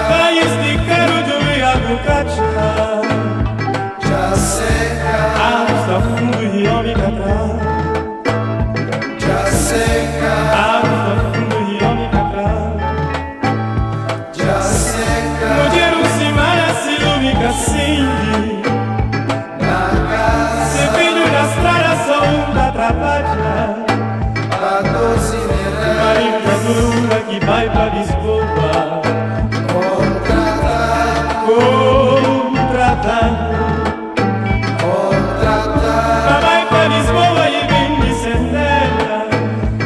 Vai esticar o dia do cachá. Já seca, Hasta fundo e homem catrá. já seca, Hasta fundo e homem catrá. já seca. No dia um semana se lumica assim. Na casa Se filho da estrada só da trabalha. da docinera, Marica dura que vai pra Lisboa. contratar, Vai pra Lisboa e vem de Sendela.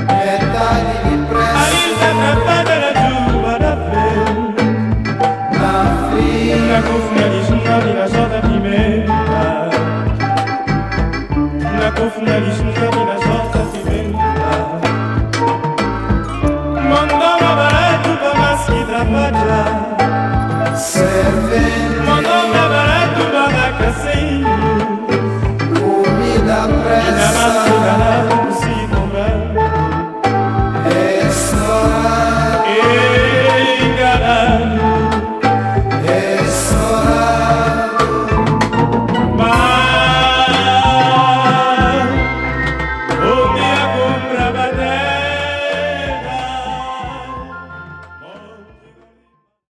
metade de A preço ilha atrapada na chuva da frente. na fria. Na cofuna de Junave na Jota Pimenta. Na cofuna de Junave na Jota Pimenta. Mandava barato pra mais que trabalhar. Servendo